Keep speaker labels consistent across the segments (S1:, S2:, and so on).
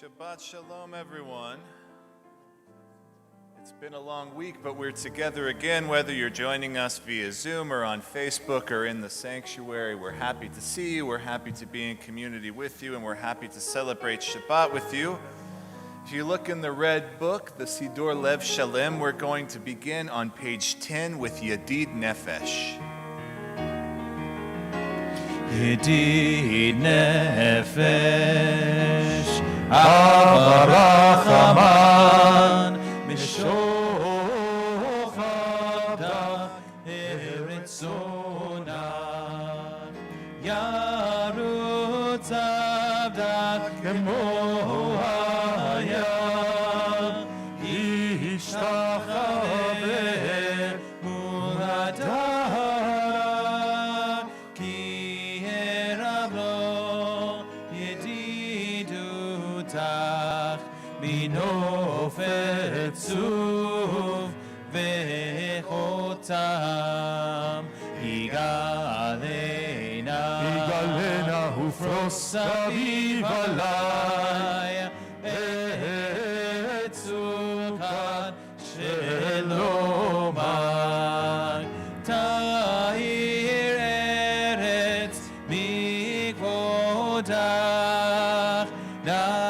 S1: Shabbat Shalom, everyone. It's been a long week, but we're together again, whether you're joining us via Zoom or on Facebook or in the sanctuary. We're happy to see you, we're happy to be in community with you, and we're happy to celebrate Shabbat with you. If you look in the red book, the Siddur Lev Shalem, we're going to begin on page 10 with Yedid Nefesh.
S2: Yedid Nefesh Avarachaman Mishochada Eretzonan Yarutz Avda Kemohaya Ishtachaber Muladar Ki Erablo Yedidutach Minofet Tzuv Vechotam Igalena Ufros Aviv Alai Etzukat Shelomag Tahir Eretz Mikvodach Nagila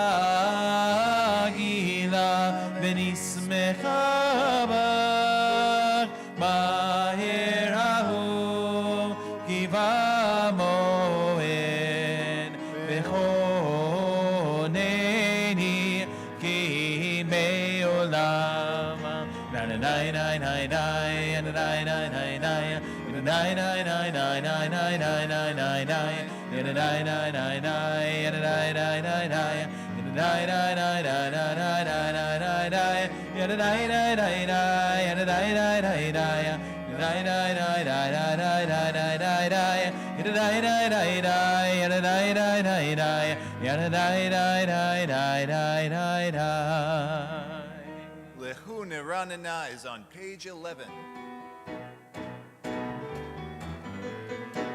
S2: Venismecha Bach Mahir Ahu Kiva Moen Bechoneni Ki Meolam Na na na na na na na na na na na
S1: Lehu Neranena is on page 11.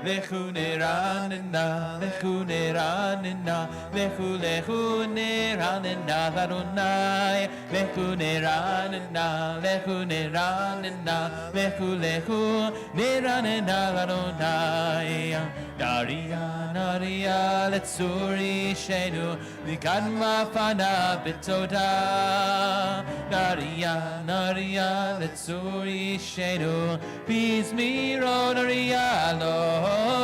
S2: Lechu neranena, lechu neranena, lechu neranena, Adonai. Lechu neranena, lechu neranena, lechu neranena, Adonai. Naria, letzuri shenu, vikadma fana betoda. Naria, letzuri shenu, bizmiro naria lo.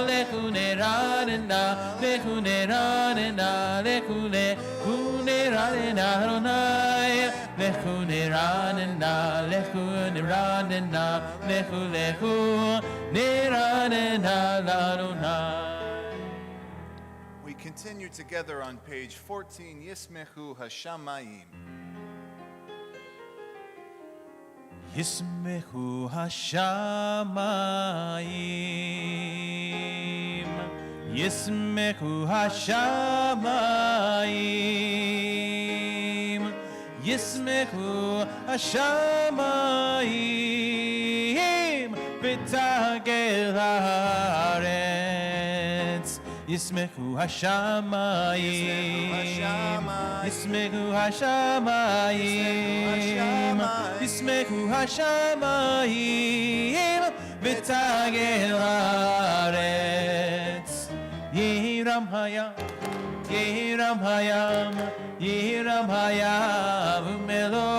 S2: Lechu neranena, lechu neranena, lechu neranena, Adonai. Lechu neranena, lechu neranena, lechu neranena, Adonai.
S1: We continue together on page 14, Yismechu Hashamayim.
S2: Yismechu Hashamayim, Yismechu Hashamayim, Yismechu Hashamayim, B'tagel haaretz. Yismechu Hashamayim, Yismechu Hashamayim, Yismechu Hashamayim, V'tagel haaretz. Yehiram hayam, Yehiram hayam, Yehiram hayam, Umelo.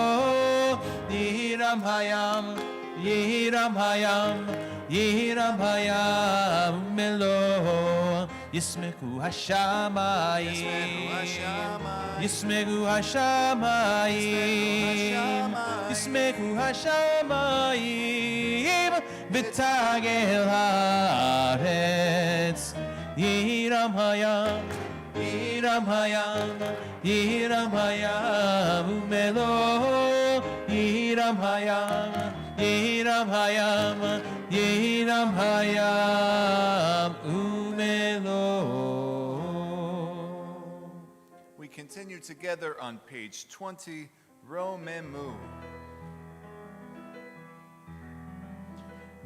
S2: Yehiram hayam, Yehiram hayam, Yehiram hayam, Umelo. Yismechu Hashamayim, Yismechu Hashamayim, Yismechu Hashamayim, V'tagel haaretz. Yehiram hayam, Yehiram hayam, Yehiram hayam, Umelo. Yehiram hayam, Yehiram hayam, Yehiram hayam, Umelo.
S1: We continue together on page 20, Romemu.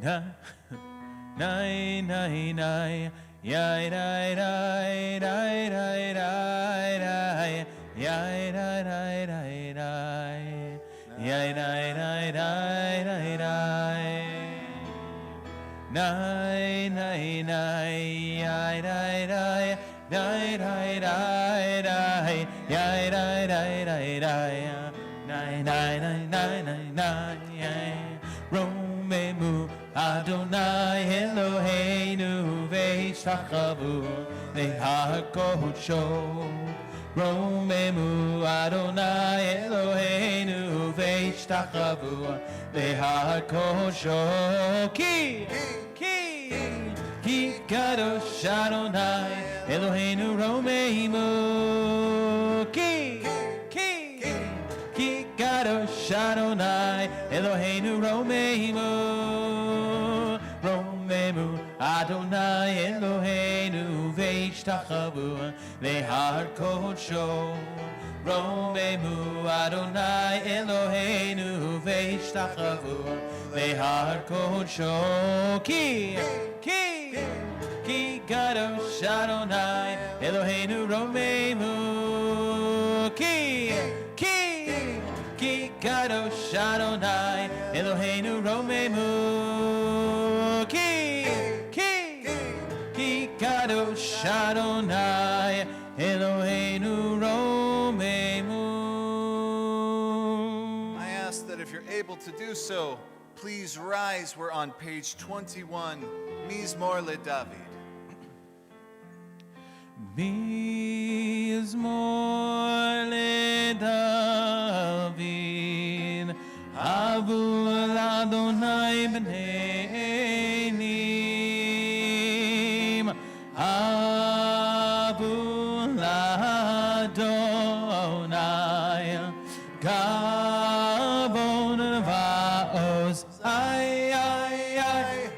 S2: Na, nai, nai, nai, yai, dai, dai, dai, dai, dai, dai, Yai dai dai dai dai. Yai dai dai dai dai dai. Nai nai nai. Yai dai dai. Dai dai dai dai. Yai dai dai dai dai. Nai nai nai nai nai nai. Romemu Adonai Eloheinu Ve'ishtachavu Le'hakodsho. Romemu Adonai Eloheinu Ve'ishtachavu Le'hakodsho. Ki Kadosh Adonai Eloheinu Romemu. Ki Kadosh Adonai Eloheinu Romemu. Romemu Adonai Eloheinu Ve'ishtachavu Le'har Kodsho. Romemu Adonai Eloheinu Ve'ishtachavu Le'har Kodsho. Ki Kadosh Adonai Eloheinu Romemu. Ki Kadosh Adonai Eloheinu Romemu. Ki Kadosh Adonai Eloheinu Romemu.
S1: I ask that if you're able to do so, please rise. We're on page 21, Mizmor LeDavid.
S2: Mizmor LeDavid, Avu Adonai B'neinim, Avu Adonai, Kavod Va'oz,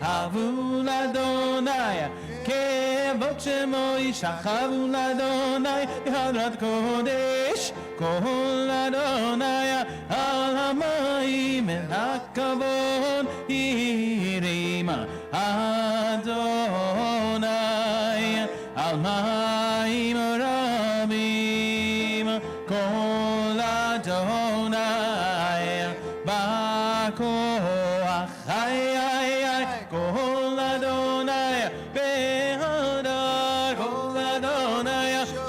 S2: Avu Adonai. Kevot shemo yishachavu l'Adonai Hadrat Kodesh Kol Adonai Al hamayim el hakavod Yirim Adonai Al mayim rabim Kol Adonai Ba'koach Kol Adonai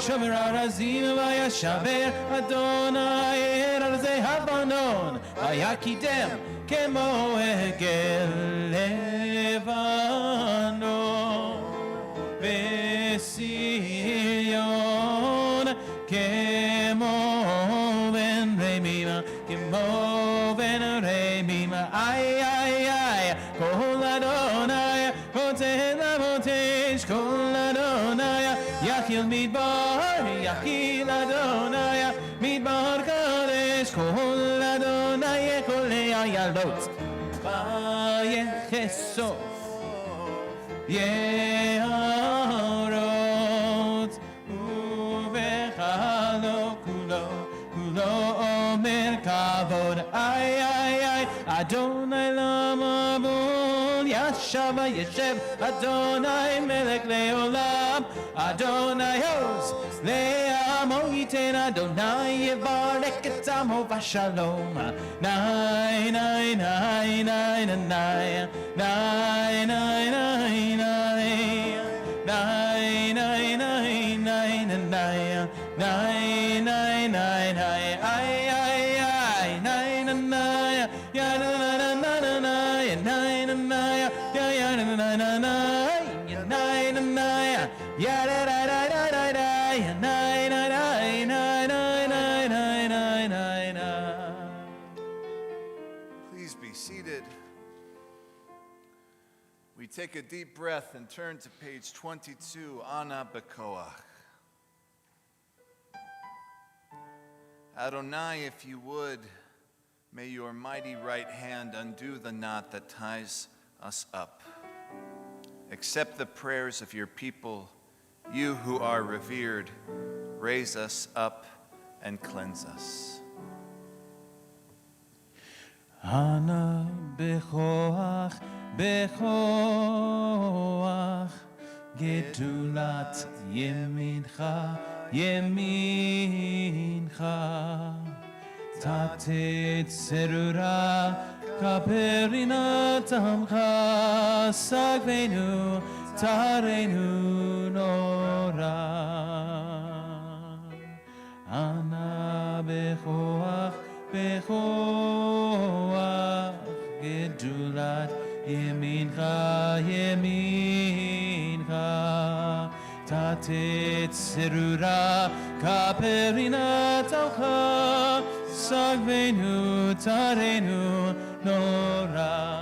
S2: Shomer Arazim Vayashaber Adonai Arze Havanon Vayakidem Kemo Egel Levanon V'Sion Kemo Ben Remima Kemo Ben Remima Ay Kol Adonai Koten Avotesh Kol Adonai Yachil Midbar, Yachil Adonai, Midbar Kadesh, Kol Adonai, Kol Ayalot, Vayechesof, Yeharot, Uvechalo Kulo, Kulo Omer Kavod, Ay, Adonai Lamavon, Yashava Yeshev, Adonai Melech Leolam, Adonai Hos, Le'amo Yiten Adonai Yevarek et Amo Vashalom. Nai, nai, nai, nai, nai, nai, nai, nai, nai, nai, nai, nai, nai, nai, nai, nai, nai, nai, ay, nai, nai, nai, ya, na, na, na, na, na, nai, nai, na, na, ya, ya, na, na, na, nai, ya, nai, na, na, ya, da, da, da, da, da, da, ya, nai, nai, nai, nai, nai, nai, nai, nai, nai, nai.
S1: Please be seated. We take a deep breath and turn to page 22, Ana Bekoach. Adonai, if you would, may your mighty right hand undo the knot that ties us up. Accept the prayers of your people. You who are revered, raise us up and cleanse us.
S2: Ana bechoach, bechoach, gedulat yemincha ימינך תתת צרורה כפרינת עמך סגבנו תרנו נורא אנא בכוח גדולת ימינך תתת צרורה כפרינת עמך סגבנו תרנו נורא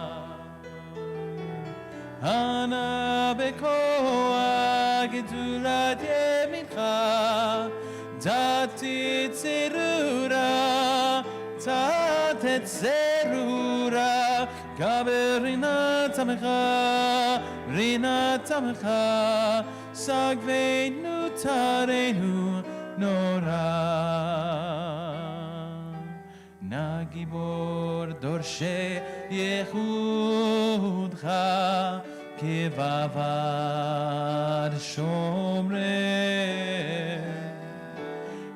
S2: אנא בכוח גדולת ימינך תתת צרורה כברינת עמך רינת עמך סגבנו תרנו נורא נא גיבור דורשי ייחודך כבעבר שומרי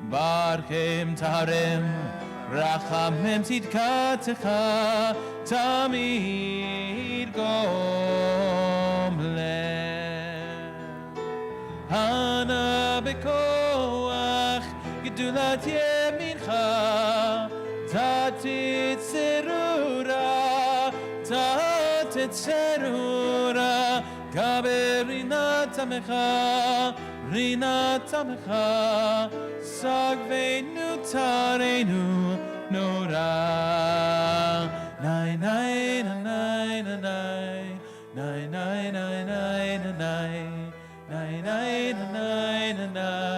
S2: ברכם תרם רחמם צדקתך תמיד גומלם אנא בכוח גדולת ימינך תתת צרורה כברינת עמך רינת עמך סגבנו תרנו נורא ניי ניי ניי ניי ניי ניי ניי ניי ניי ניי ניי ניי ניי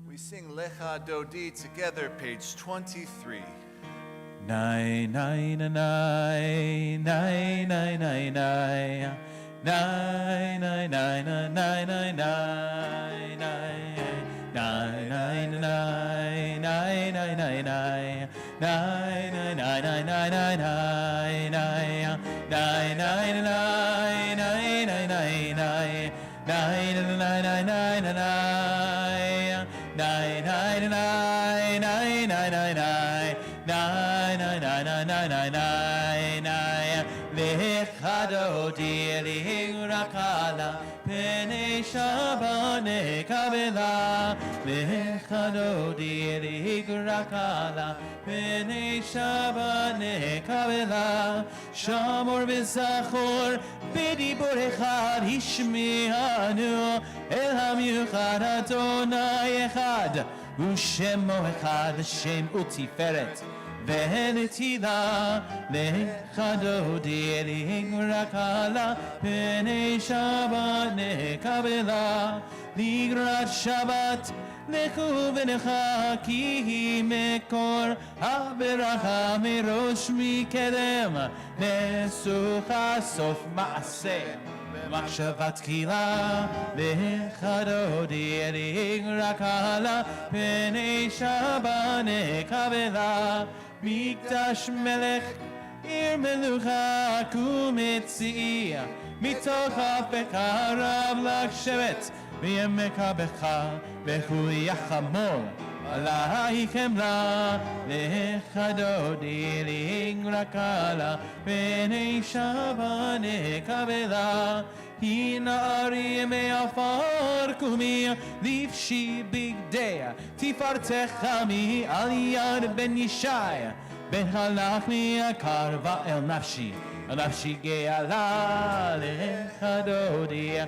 S1: We sing Lecha Dodi together, page 23.
S2: Nai nai nai nai nai nai nai nai nai nai nai nai nai nai Pene Shabbat Kabbalat Lechadodi Rakala Pene Shabbat Kabbalat Shamor V'Zachor B'dibur Echad Hishme'anu El HaMiuchad Adonai Echad U'Shemo Echad L'Shem U'Tiferet Ve'netila lechadodi rakala pene Shabbat nekabela ligrat Shabbat lechu v'necha ki mekor haberacha mirosh mikedem nesucha sof maaseh מחשבת תחילה לחדודי rakala פני שבת נקבלה מקדש מלך עיר מלוכה ומציע מתוך אפיך רב לשבת וימך בך והוא יחמול עלי חמלה לחדודי rakala פני שבת נקבלה הנה ימי עפר קומי לבשי בגדי תפארתך מעל יד בן ישי בן הלך מהקרבה אל נפשי גאלה לחדודי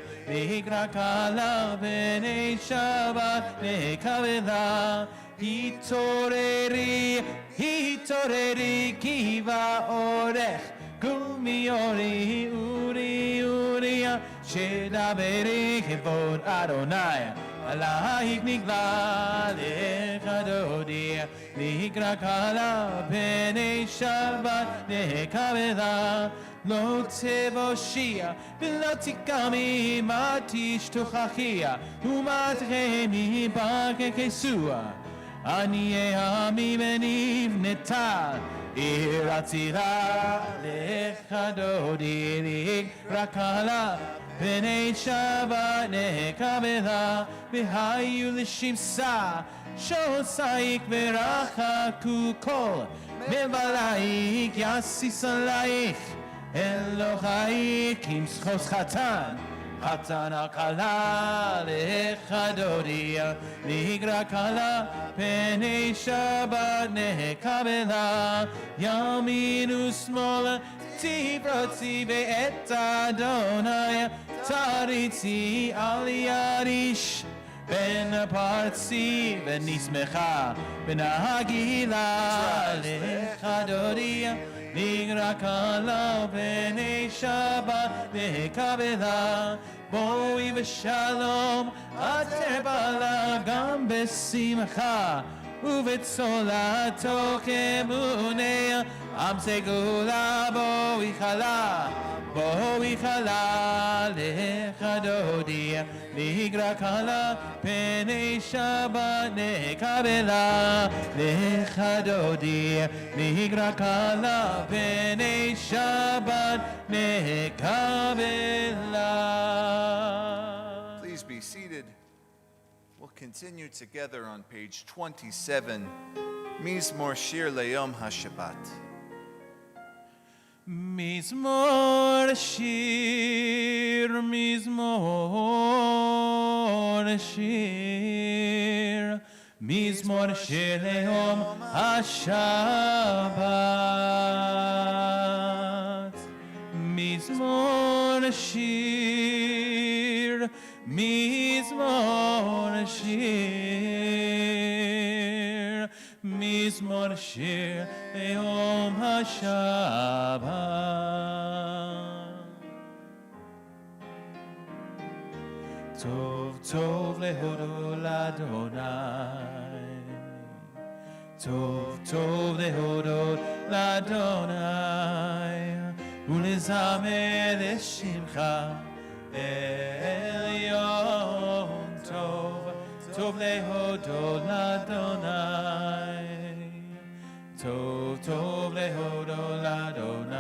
S2: rakala בני שבת נקבלה התעוררי כי באורך קומי אורי אוריה שדברי כבוד אדוני עלייך נגלה לחדודי rakala פני שבת נקבלה לא תבושיה ולא תקמי מה תשתוכחיה ומה תחמי בככסוע אני עמי ונבנתה עיר עצירה לך דודי רק עלה פני שבת נקבלה והיו לשמסה שעושייך ורחקו כל מבלייך יסיס עלייך אלוהייך עם סחוס חתן חתן הקלה לך דודיה נגרע קלה פני שבת נקבלה ימין ושמאל תפרוצי ואת אדוני תריצי על יד איש בן הפרצי ונשמחה בן הגילה לך דודיה נגרע קלה פני שבת נקבלה בואי בשלום עטר בלה גם בשמחה ובצולתו כמונה עם סגולה בואי חלה לך דודי נגרע קלה פני שבת נקבלה לך דודי נגרע קלה פני שבת נקבלה.
S1: Please be seated. We'll continue together on page 27, Mizmor Shir Le'Yom HaShabbat.
S2: מזמור שיר, מזמור שיר, מזמור שיר ליום השבת. מזמור שיר, מזמור שיר, מזמור שיר ליום השבת. טוב טוב להודו לאדוני, טוב טוב להודו לאדוני, ולזמר לשמך עליון. טוב טוב להודו לאדוני, טוב טוב להודו לאדוני,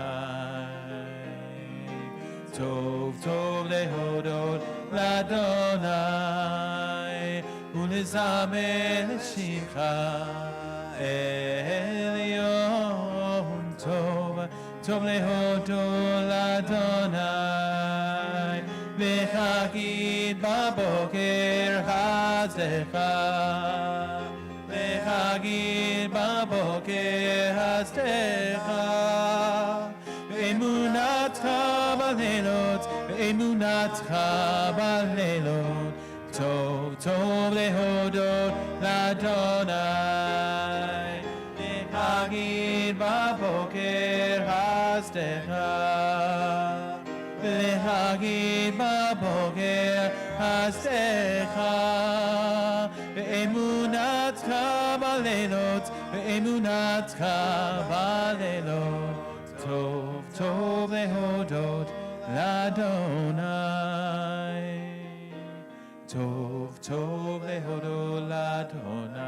S2: טוב טוב להודו לאדוני, ולזמר לשמך עליון. טוב טוב להודו לאדוני, וחגיד בבוקר חסדך, וחגיד בבוקר חסדך, ואמונתך בלילות, ואמונתך בלילות. טוב טוב להודות לאדוני, וחגיד בבוקר חסדך, להגיד בבוקר חסדך, ואמונתך בלילות, ואמונתך בלילות. טוב טוב להודות לאדוני, טוב טוב להודות לאדוני,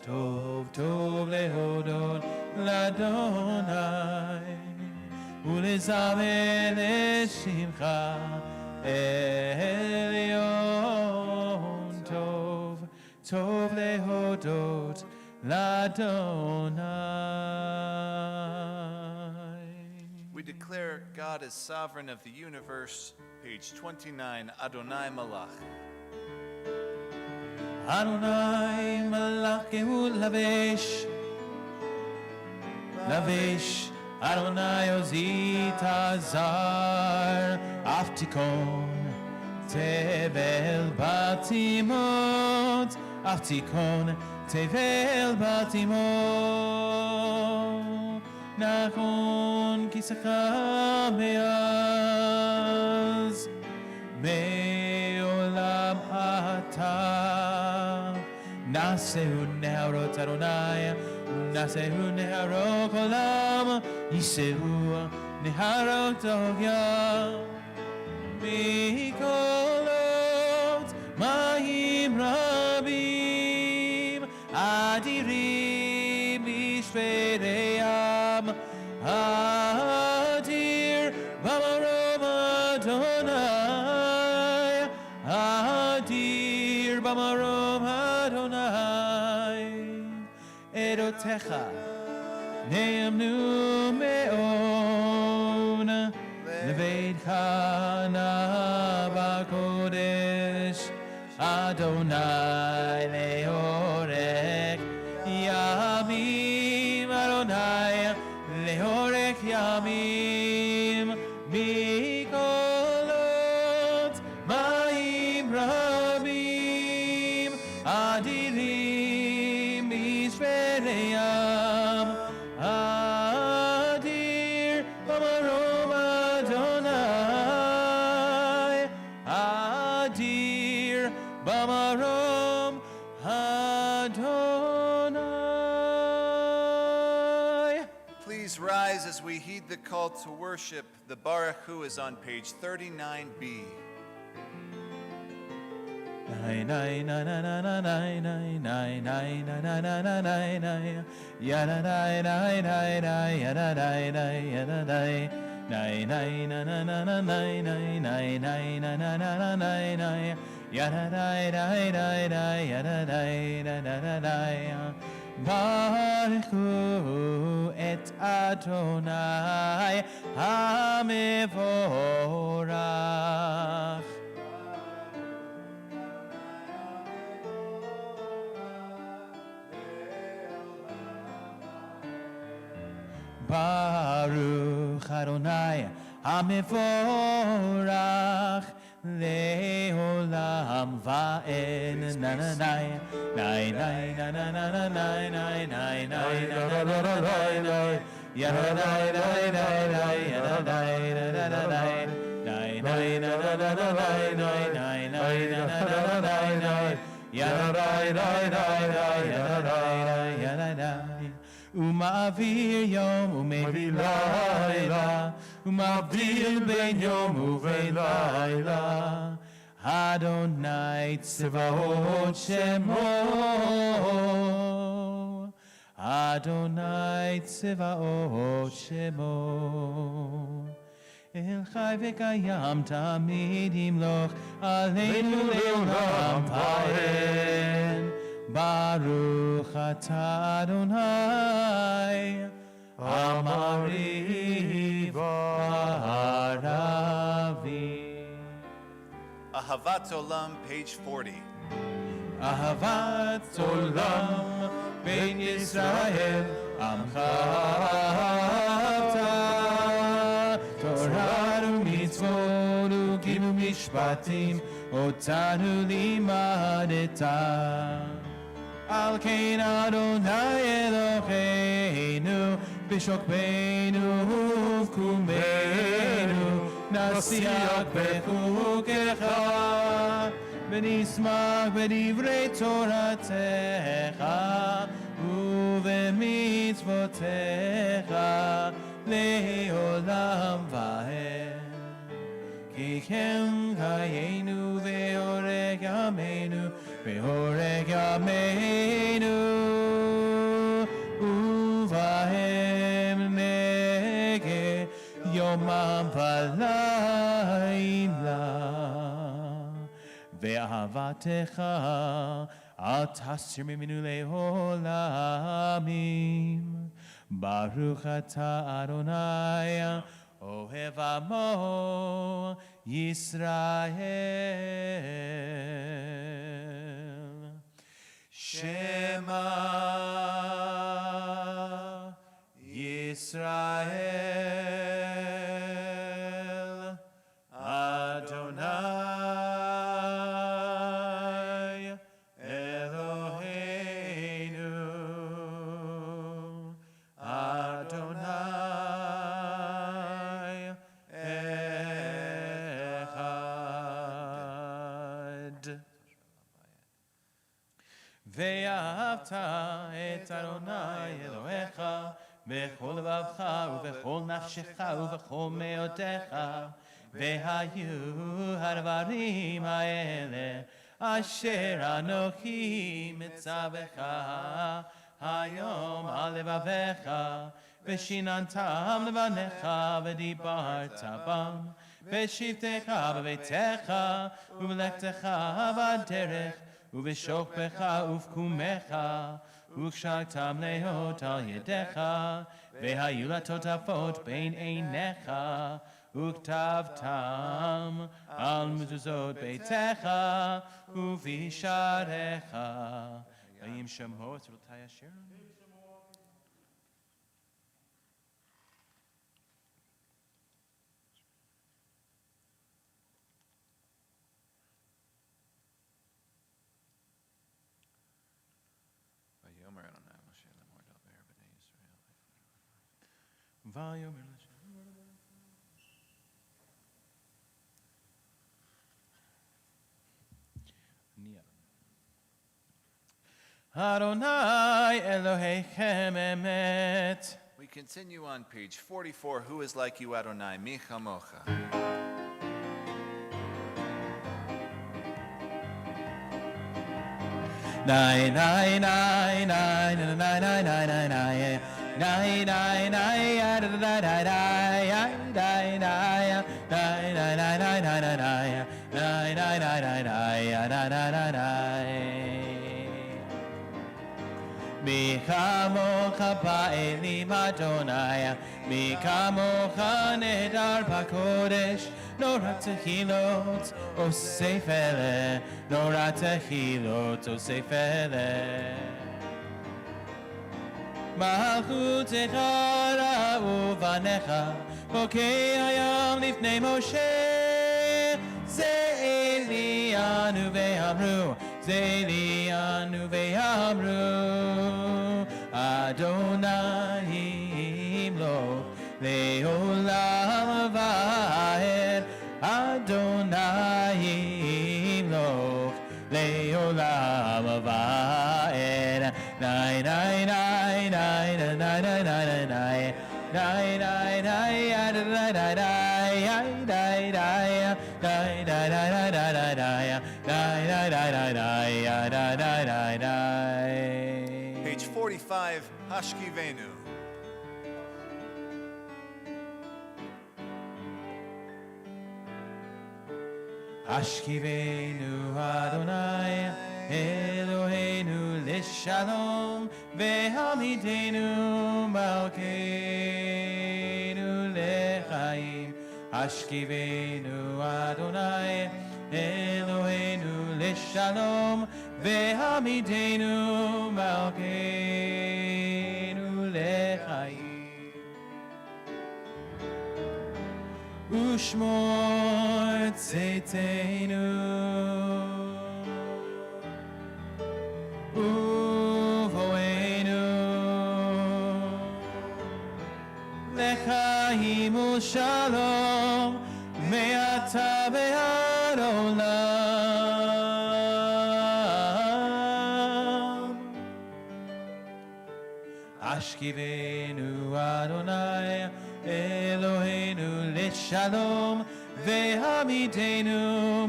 S2: טוב טוב להודות לאדוני, ולזמר לשמך עליון. טוב טוב להודות לאדוני.
S1: We declare God as sovereign of the universe, page 29, Adonai Malach.
S2: Adonai Malach Ehud Lavesh, Lavesh, Adonai Ozit Azar, Aftikon, Tevel Batimot, Aftikon, Tevel Batimot, Nachon Kisachah Meaz, Me'olam Hata, Naseu Neharot Adonai, Nasehu neharot olam, Yisehu neharot ogyam. Mikolot Mahim Rabim Adirim Mishvereyam Adir Bamarom Adonai Adir Bamarom Adonai Erotecha Ne'emnu Me'on Leveitcha Bakodesh Adonai Leorech Yamim Adonai Leorech Yamim Mikolot Maim Rabim Adirim Mishvereyam Adir Bamarom Adonai Adir Bamarom Adonai.
S1: Please rise as we heed the call to worship. The Baruch Hu is on page 39b.
S2: Nay nay nay nay nay nay nay nay nay nay nay nay nay nay nay ya nay nay nay nay nay ya nay nay nay ya nay nay nay nay nay nay nay nay nay nay nay nay nay nay nay ya nay nay nay nay nay ya nay nay nay nay nay Baruchu et Adonai HaMevorach. Baruch Adonai HaMevorach Leolam Va'en na na na na na na na na na na na na na na ya na na na na na ya na na na na na na na na na na na ya na na na ya na na Umavir yom umevir laila Umavdil ben yom uvelayla Adonai tzvaot shemo Adonai tzvaot shemo El chai v'kayam tamid yimloch Aleinu leolam va'en Baruch atah Adonai Amariv Haravi.
S1: Ahavat Olam, page 40.
S2: Ahavat Olam Ben Yisrael Amcha Torah u'mitzvot u'kim u'mishpatim Otanu limadeta Al kein Adonai Eloheinu B'shokbeinu uvkumeinu Nasiach b'chukecha V'nismach b'divrei Toratecha U'v'mitzvotecha Le'olam va'ed Ki kem chayenu ve'orek yameinu Ve'orek yameinu Uvahem nege yomam v'layla Ve'ahavatecha al tasir miminu le'olamim Baruch atah Adonai Ohev amo Yisrael Shema Yisrael Adonai Eloheinu Adonai Echad ואהבת את אדוני אלוהיך בכל לבבך ובכל נפשך ובכל מאודך, והיו הדברים האלה אשר אנוכי מצווך היום על לבביך, ושיננתם לבניך ודיברת בם, בשבתך בביתך ובלכתך בדרך ובשוכבך ובקומך, וקשרתם להיות על ידיך, והיו לטוטפות בין עיניך, וכתבתם על מזוזות ביתך ובשעריך. ויהי שמות רבותי אשר ויאמר Adonai Elohechem emet.
S1: We continue on page 44. Who is like you, Adonai? Mi chamocha.
S2: Nai nai nai nai nai nai nai nai nai nai nai nai nai da da da da Mi kamocha ba'elim Adonai, mi kamocha nedar b'kodesh, nora tehilot osef ele, nora tehilot osef ele. Malchutecha ra'u vanecha, bokei hayam lifnei Moshe, ze Elianu ve'amru, ze Elianu ve'amru, Adonai imloch le'olam va'ed, Adonai imloch le'olam va'ed. Nai nai nai nai nai nai nai nai nai nai nai nai nai.
S1: Page 45, Hashkivenu.
S2: Hashkivenu Adonai Eloheinu l'shalom ve'hamidenu malkeinu lechaim. Hashkivenu Adonai Eloheinu l'shalom ve'hamidenu malkeinu lechaim. Ushmor tzeitenu Uvoenu Lechaim u'shalom Me'ata ve'ad olam. Ashkivenu Adonai Eloheinu l'shalom ve'hamidenu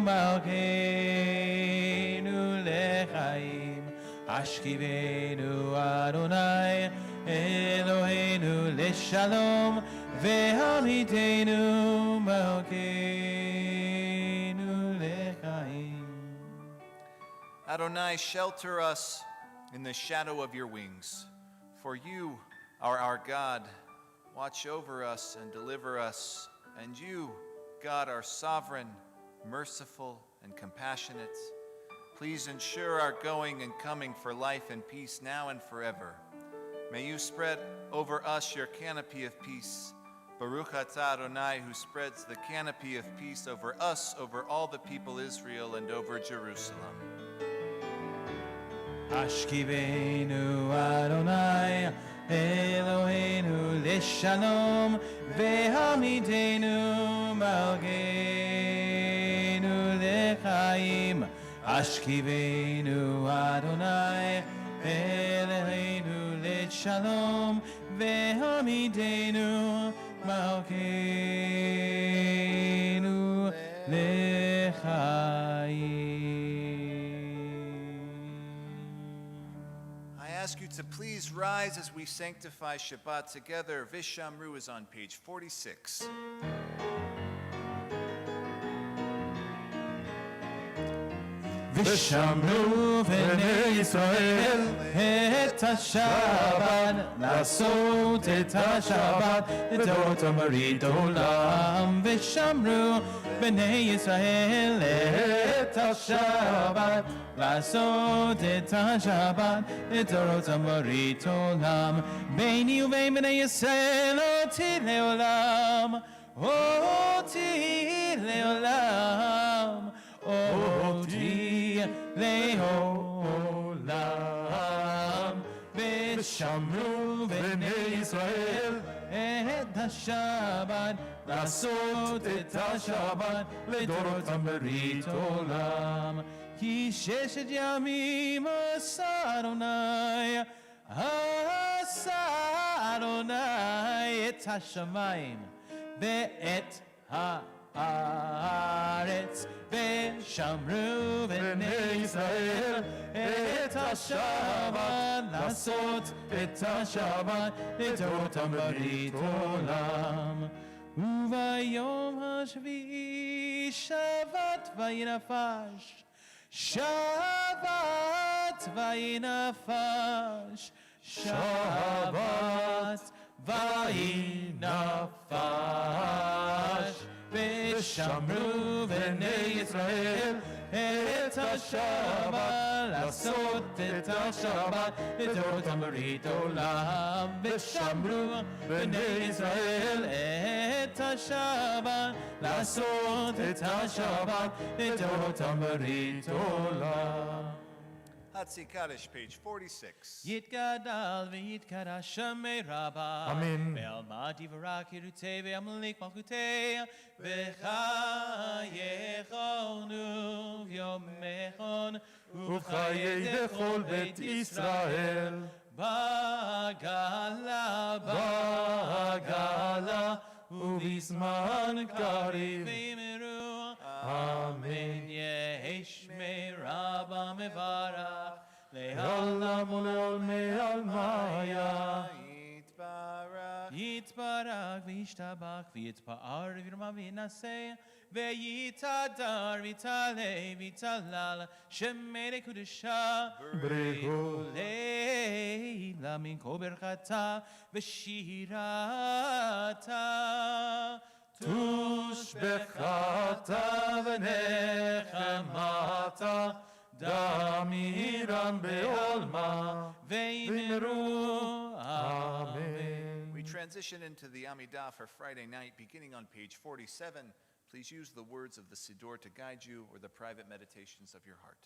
S2: malkeinu lechaim. Ashkivenu Adonai Eloheinu l'shalom ve'hamidenu malkeinu lechaim.
S1: Adonai, shelter us in the shadow of your wings. For you are our God. Watch over us and deliver us. And you, God, are sovereign, merciful, and compassionate. Please ensure our going and coming for life and peace now and forever. May you spread over us your canopy of peace. Baruch atah Adonai, who spreads the canopy of peace over us, over all the people Israel, and over Jerusalem.
S2: Ashkivenu Adonai Eloheinu l'shalom ve'hamidenu malkeinu lechaim. Ashkivenu Adonai Eloheinu Shalom Vehamidenu Malkeinu Lechaim.
S1: I ask you to please rise as we sanctify Shabbat together. Vishamru is on page 46.
S2: ושמרו בני ישראל את השבת, לעשות את השבת לדורות ומראית עולם. ושמרו בני ישראל את השבת, לעשות את השבת לדורות ומראית עולם. ביני ובין בני ישראל אותי לעולם, אותי לעולם. אותי לעולם. ושמרו בני ישראל את השבת, לעשות את השבת לדורות ומראית עולם. כי ששת ימים עשה אדוני, עשה אדוני את השמיים ואת הארץ. ושמרו בני ישראל את השבת, לעשות את השבת לדורות ומראית עולם. וביום השביעי שבת וינפש, שבת וינפש, שבת וינפש. ושמרו בני ישראל את השבת, לעשות את השבת לדורות ומראית עולם. ושמרו בני ישראל את השבת, לעשות את השבת לדורות ומראית עולם.
S1: Hatzi Kaddish, page 46.
S2: יתגדל ויתקדש שמי רבה.
S3: אמן.
S2: ועלמא דברה קירותי ועמליק מלכותי. וחייכנו ויומכון.
S3: ובחיי כל בית ישראל.
S2: בגלה,
S3: בגלה ובזמן קריב.
S2: ואמרו
S3: אמן.
S2: יהי שמי רבה מברך
S3: לעולם ולעולמי עלמיה.
S1: Yitbarach.
S2: יתברך וישתבח ויתפאר וירמה וינשא ויתהדר ויתעלה ויתהלל שמי לקודשה
S3: בריחו
S2: לילה מן כל ברכתה ושירתה
S3: תושבחתה ונחמתה דמירן בעולמה
S2: ואמרו
S3: אמן.
S1: We transition into the Amidah for Friday night, beginning on page 47. Please use the words of the Siddur to guide you or the private meditations of your heart.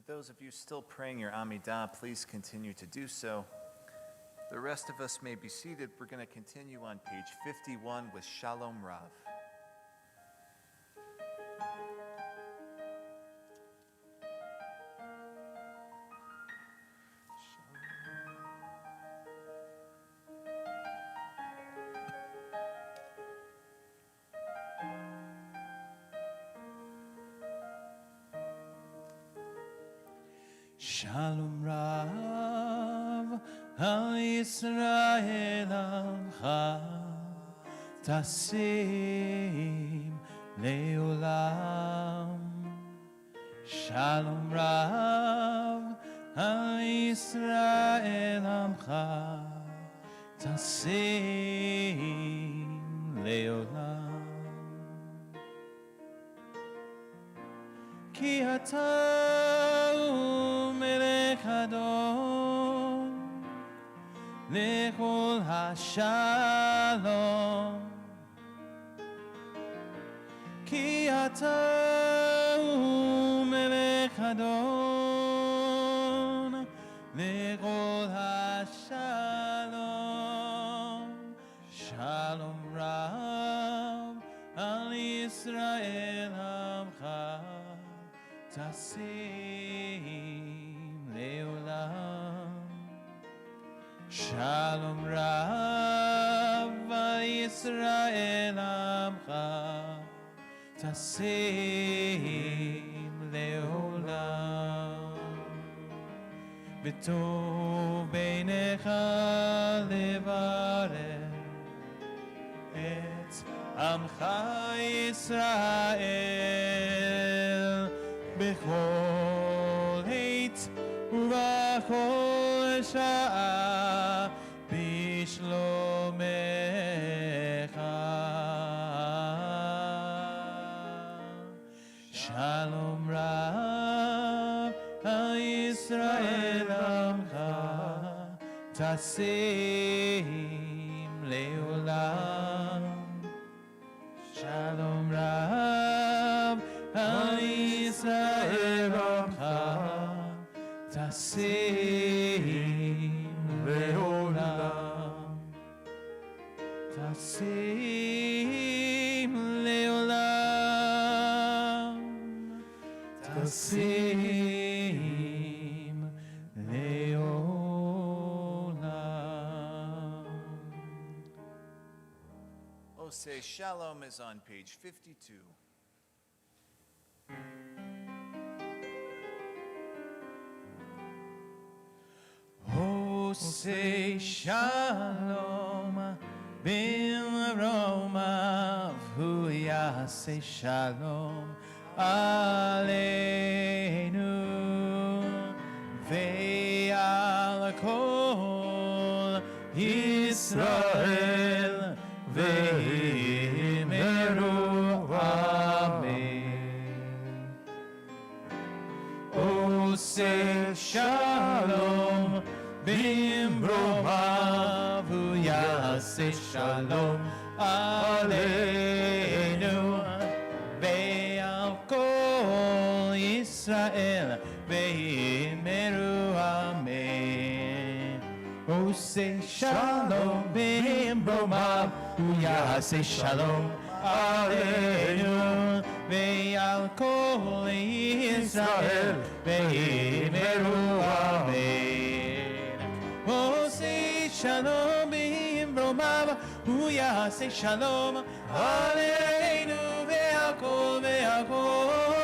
S1: For those of you still praying your Amidah, please continue to do so. The rest of us may be seated. We're going to continue on page 51 with Shalom Rav.
S2: Shalom Rav al Yisrael Amcha Tasim Leolam. Shalom Rav al Yisrael Amcha Tasim Leolam. Ki ata melech adon lechol hashalom. Ki ata melech adon lechol hashalom. Shalom Rav al Yisrael Amcha Tasim Leolam. Shalom Rav al Yisrael Amcha Tasim Leolam. V'tov beinecha levarech et Amcha Yisrael bechol heit ubachol sha'a bishlomecha. Shalom Rav al Yisrael Amcha Tasim Leolam. Shalom Rav al Yisrael Amcha Tasim Leolam. Tasim Leolam. Tasim Leolam.
S1: Say Shalom is on page 52.
S2: Oh, say Shalom b'mromav hu yaseh Shalom aleinu ve'al kol Yisrael ve'imeru amen. Oh, say Shalom b'mromav hu yaseh Shalom aleinu ve'al kol Yisrael ve'imeru amen. Oh, say Shalom b'mromav hu yaseh Shalom aleinu ve'al kol Yisrael ve'imeru amen. Oh, say Shalom b'mromav hu yaseh Shalom aleinu ve'al kol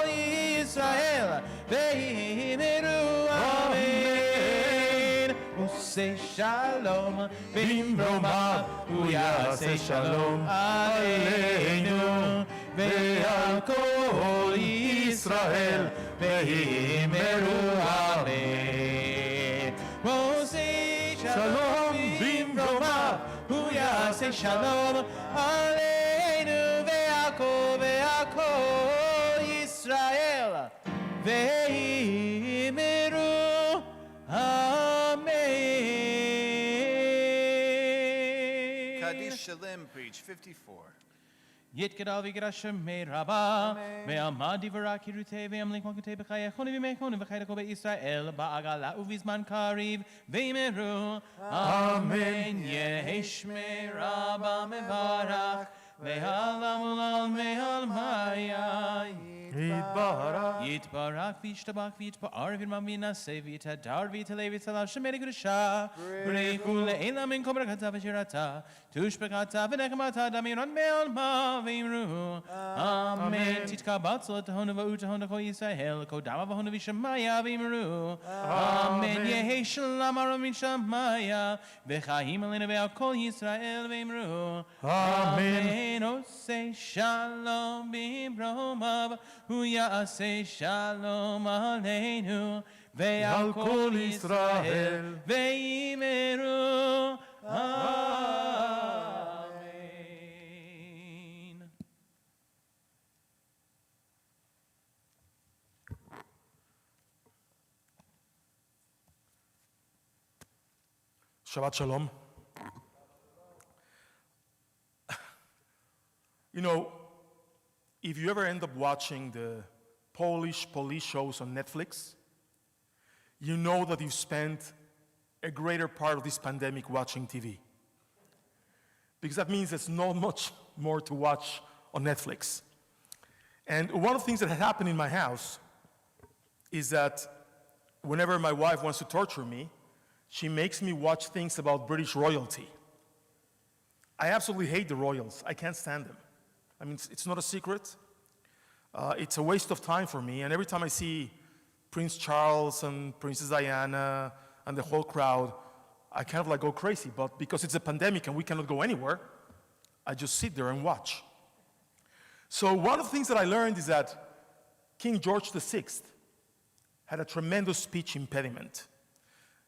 S2: Yisrael ve'imeru amen. Oh, say Shalom b'mromav hu yaseh Shalom aleinu ve'al kol Yisrael ve'imeru amen. Oh, say Shalom b'mromav hu yaseh Shalom aleinu ve'al kol Yisrael ve'imeru amen.
S1: Kaddish Shalem, page 54.
S2: יתגדל ויגדל שמי רבה, ועמד דברה כרותי ועמלק מלכותי בחיי חוני ומכוני וחי לכל בישראל, בעגלה ובזמן קריב, ואמרו, אמן. יהי שמי רבה מברך, והעלם עולם ועלמיה. יתברך וישתבח ויתפאר וירמם וינשא ויתהדר ויתעלה ויצלח שמי לקדושה, בריחו לעילא מן כל ברכתה ושירתה, תושבחתה ונחמתה דמיון בעלמה, ואמרו אמן. תתקבץ לתהונה ואותהונה כל ישראל, קודמה והונה ושמיה, ואמרו אמן. יהי שלום ארום מן שמיה, וחיים עלינו ועל כל ישראל, ואמרו אמן. עושה שלום במרומיו, הוא יעשה שלום עלינו ועל כל ישראל, ואמרו אמן.
S4: Shabbat Shalom. You know, if you ever end up watching the Polish police shows on Netflix, you know that you spent a greater part of this pandemic watching TV. Because that means there's not much more to watch on Netflix. And one of the things that had happened in my house is that whenever my wife wants to torture me, she makes me watch things about British royalty. I absolutely hate the royals. I can't stand them. I mean, it's not a secret. It's a waste of time for me. And every time I see Prince Charles and Princess Diana and the whole crowd, I kind of like go crazy. But because it's a pandemic and we cannot go anywhere, I just sit there and watch. So one of the things that I learned is that King George VI had a tremendous speech impediment.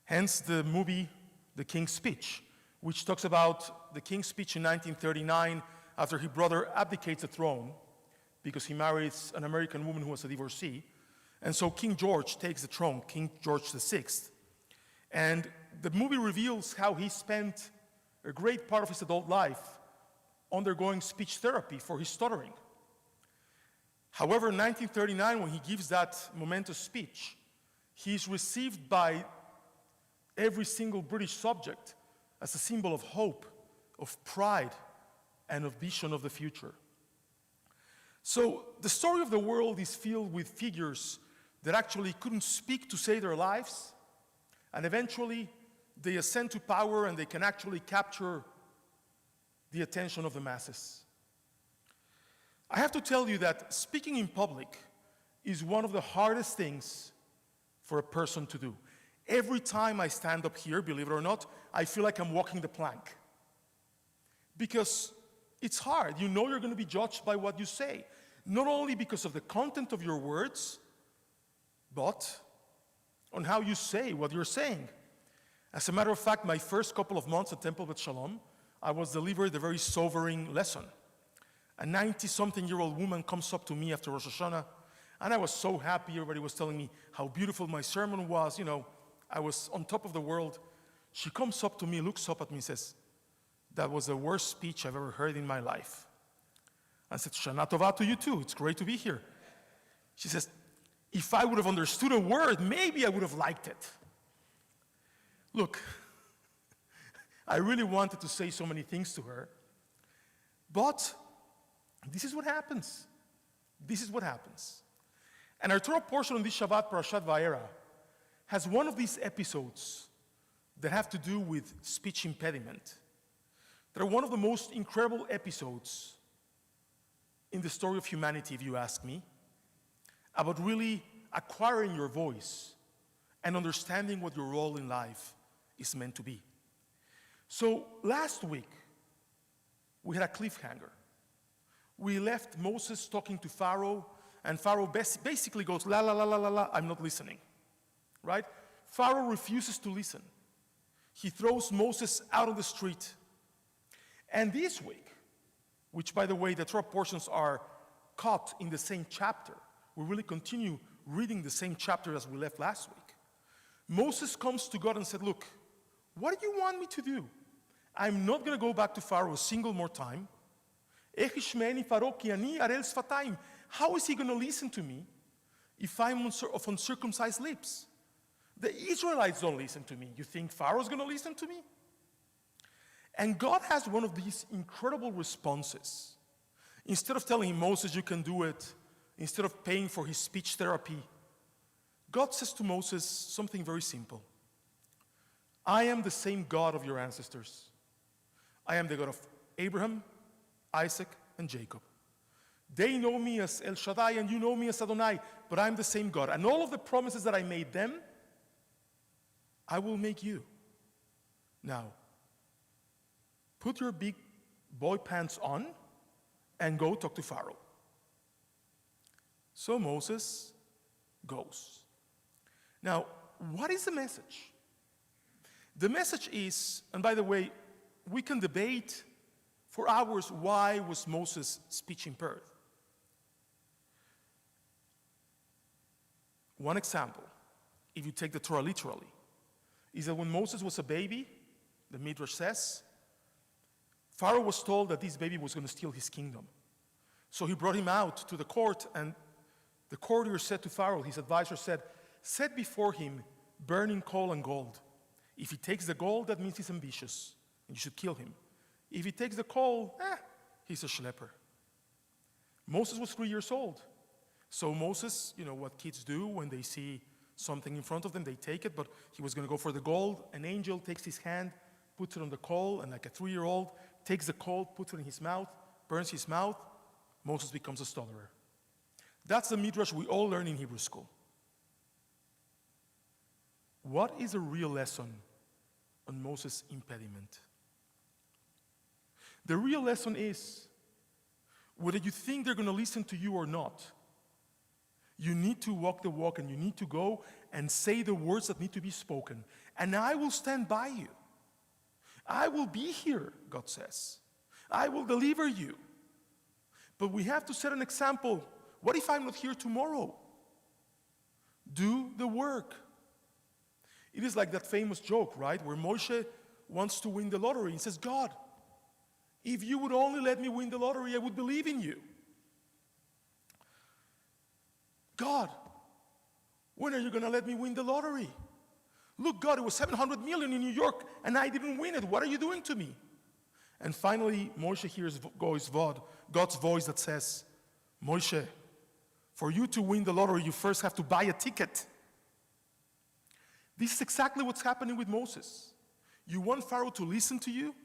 S4: Hence the movie, The King's Speech, which talks about the King's speech in 1939 after his brother abdicates the throne because he marries an American woman who was a divorcee. And so King George takes the throne, King George VI. And the movie reveals how he spent a great part of his adult life undergoing speech therapy for his stuttering. However, in 1939, when he gives that momentous speech, he is received by every single British subject as a symbol of hope, of pride, and of vision of the future. So the story of the world is filled with figures that actually couldn't speak to save their lives, and eventually they ascend to power and they can actually capture the attention of the masses. I have to tell you that speaking in public is one of the hardest things for a person to do. Every time I stand up here, believe it or not, I feel like I'm walking the plank. Because it's hard. You know you're going to be judged by what you say. Not only because of the content of your words, but on how you say what you're saying. As a matter of fact, my first couple of months at Temple Bet Shalom, I was delivered a very sobering lesson. A 90-something-year-old woman comes up to me after Rosh Hashanah, and I was so happy. Everybody was telling me how beautiful my sermon was. You know, I was on top of the world. She comes up to me, looks up at me, and says, "That was the worst speech I've ever heard in my life." I said, "Shana Tova to you too. It's great to be here." She says, "If I would have understood a word, maybe I would have liked it." Look, I really wanted to say so many things to her, but this is what happens. This is what happens. And our Torah portion on this Shabbat, Parashat Vayera, has one of these episodes that have to do with speech impediment. They're one of the most incredible episodes in the story of humanity, if you ask me, about really acquiring your voice and understanding what your role in life is meant to be. So last week, we had a cliffhanger. We left Moses talking to Pharaoh, and Pharaoh basically goes, la, la, la, la, la, la, I'm not listening, right? Pharaoh refuses to listen. He throws Moses out on the street. And this week, which by the way, the Torah portions are caught in the same chapter, we really continue reading the same chapter as we left last week. Moses comes to God and said, "Look, what do you want me to do? I'm not going to go back to Pharaoh a single more time. How is he going to listen to me if I'm of uncircumcised lips? The Israelites don't listen to me. You think Pharaoh's going to listen to me? And God has one of these incredible responses. Instead of telling him, Moses, you can do it, instead of paying for his speech therapy, God says to Moses something very simple. I am the same God of your ancestors. I am the God of Abraham, Isaac, and Jacob. They know me as El Shaddai and you know me as Adonai, but I'm the same God. And all of the promises that I made them, I will make you. Now, put your big boy pants on and go talk to Pharaoh. So Moses goes. Now, what is the message? The message is, and by the way, we can debate for hours why was Moses' speech impaired. One example, if you take the Torah literally, is that when Moses was a baby, the Midrash says, Pharaoh was told that this baby was going to steal his kingdom. So he brought him out to the court, and the courtier said to Pharaoh, his advisor said, set before him burning coal and gold. If he takes the gold, that means he's ambitious, and you should kill him. If he takes the coal, he's a schlepper. Moses was 3 years old. So Moses, you know what kids do when they see something in front of them, they take it, but he was going to go for the gold. An angel takes his hand, puts it on the coal, and like a 3-year-old, takes the coal, puts it in his mouth, burns his mouth. Moses becomes a stutterer. That's the midrash we all learn in Hebrew school. What is a real lesson on Moses' impediment? The real lesson is, whether you think they're going to listen to you or not, you need to walk the walk and you need to go and say the words that need to be spoken. And I will stand by you. I will be here, God says. I will deliver you. But we have to set an example. What if I'm not here tomorrow? Do the work. It is like that famous joke, right? Where Moshe wants to win the lottery. He says, God, if you would only let me win the lottery, I would believe in you. God, when are you going to let me win the lottery? Look, God, it was 700 million in New York, and I didn't win it. What are you doing to me? And finally, Moshe hears God's voice that says, Moshe, for you to win the lottery, you first have to buy a ticket. This is exactly what's happening with Moses. You want Pharaoh to listen to you?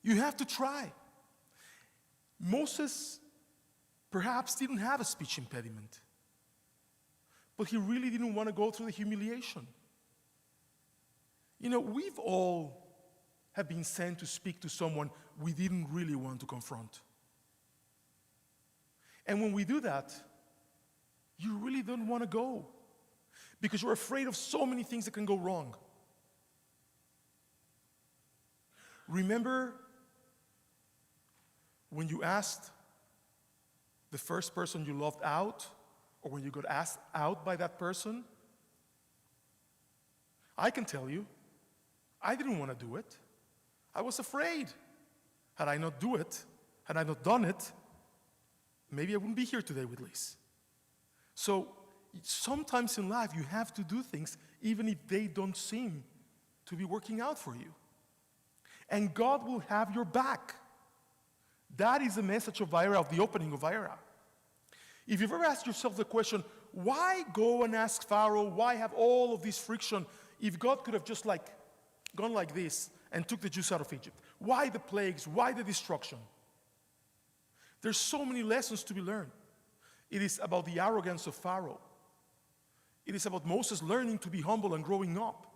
S4: You have to try. Moses perhaps didn't have a speech impediment, but he really didn't want to go through the humiliation. You know, we've all have been sent to speak to someone we didn't really want to confront. And when we do that, you really don't want to go because you're afraid of so many things that can go wrong. Remember when you asked the first person you loved out, or when you got asked out by that person? I can tell you, I didn't want to do it. I was afraid. Had I not do it, had I not done it, maybe I wouldn't be here today with Liz. So sometimes in life you have to do things even if they don't seem to be working out for you. And God will have your back. That is the message of Vaera, of the opening of Vaera. If you've ever asked yourself the question, why go and ask Pharaoh, why have all of this friction, if God could have just gone like this and took the Jews out of Egypt? Why the plagues? Why the destruction? There's so many lessons to be learned. It is about the arrogance of Pharaoh. It is about Moses learning to be humble and growing up.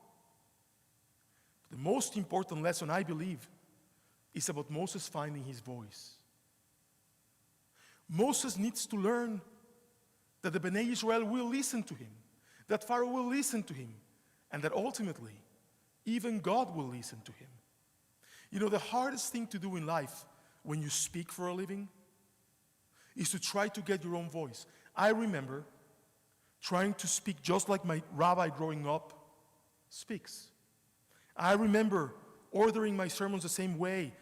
S4: The most important lesson, I believe, is about Moses finding his voice. Moses needs to learn that the Bnei Israel will listen to him, that Pharaoh will listen to him, and that ultimately, even God will listen to him. You know, the hardest thing to do in life when you speak for a living is to try to get your own voice. I remember trying to speak just like my rabbi growing up speaks. I remember ordering my sermons the same way,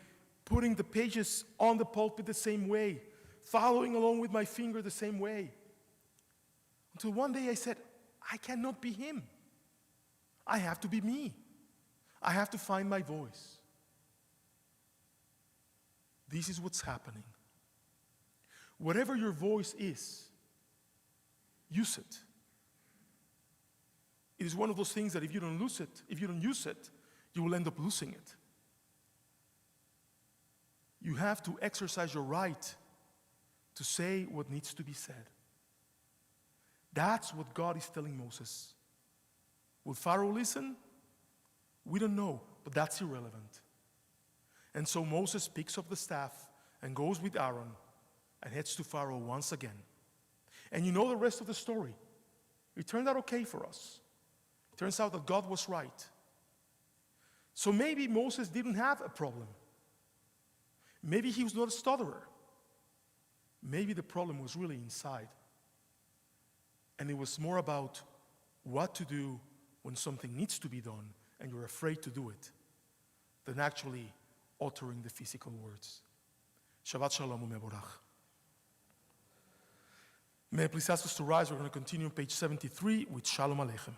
S4: putting the pages on the pulpit the same way, following along with my finger the same way. Until one day I said, I cannot be him. I have to be me. I have to find my voice. This is what's happening. Whatever your voice is, use it. It is one of those things that if you don't use it, you will end up losing it. You have to exercise your right to say what needs to be said. That's what God is telling Moses. Will Pharaoh listen? We don't know, but that's irrelevant. And so Moses picks up the staff and goes with Aaron and heads to Pharaoh once again. And you know the rest of the story. It turned out okay for us. It turns out that God was right. So maybe Moses didn't have a problem. Maybe he was not a stutterer. Maybe the problem was really inside. And it was more about what to do when something needs to be done and you're afraid to do it than actually uttering the physical words. Shabbat shalom u'mevorach. May I please ask us to rise? We're going to continue on page 73 with Shalom Aleichem.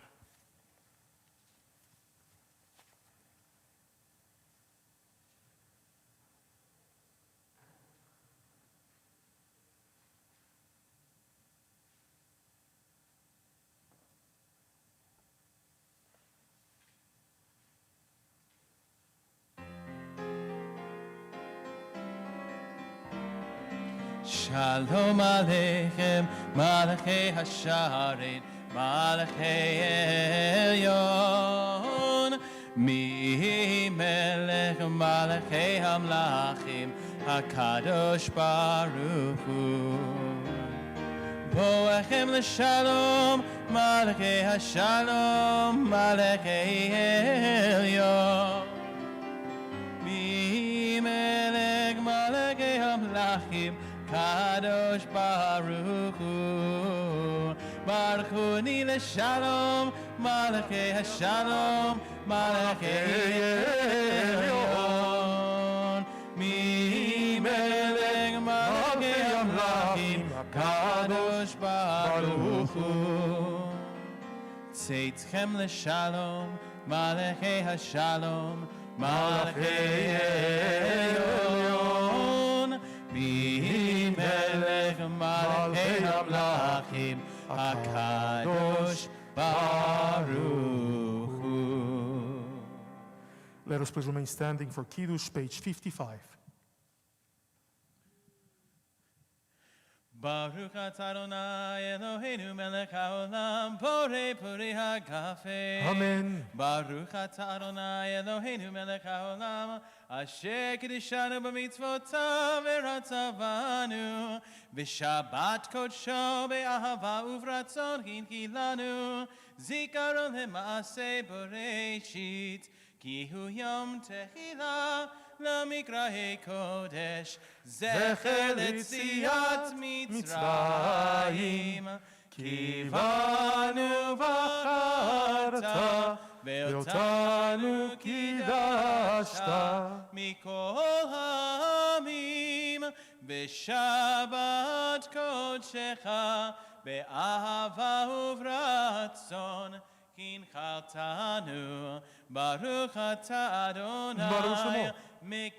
S2: Shalom Aleichem, Malachei Hasharet, Malachei Elyon, Mi Melech Malachei Hamlachim, HaKadosh Baruch Hu. Boechem l'shalom, Malachei Hashalom, Malachei Elyon, Mi Melech Malachei Hamlachim, Kadosh Baruch Hu, Baruch Hu Ni L'Shalom, Malachei Hashalom, Malachei Elyon, Mi Melech Malachei Hamlachim, Kadosh Baruch Hu. Tzeitchem L'Shalom, Malachei Hashalom, Malachei Elyon, Mi Melech Malachei Hamlachim, HaKadosh Baruch Hu.
S4: Let us please remain standing for Kiddush, page 55.
S2: Baruch atah Adonai Eloheinu melech haolam, borei puri hagafe.
S4: Amen.
S2: Baruch atah Adonai Eloheinu melech haolam, asher kiddushanu b'mitzvotav v'ratzavanu, v'shabbat kodsho be'ahava uvratzon hinkilanu, zikaron lema'aseh boreshit, ki hu yom tehila, למקראי קודש, זכר ליציאת מצרים, כי בנו בחרת, ואותנו קידשת, מכל העמים, בשבת קודשך, באהבה וברצון, הנחלתנו, ברוך אתה אדוני, מקדש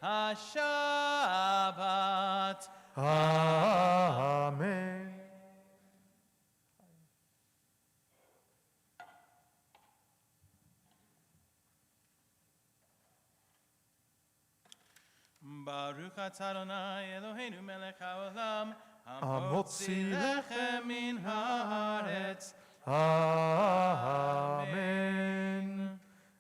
S2: השבת.
S4: Amen.
S2: ברוך אתה אדוני אלוהינו מלך העולם,
S4: המוציא
S2: לחם מן הארץ.
S4: Amen.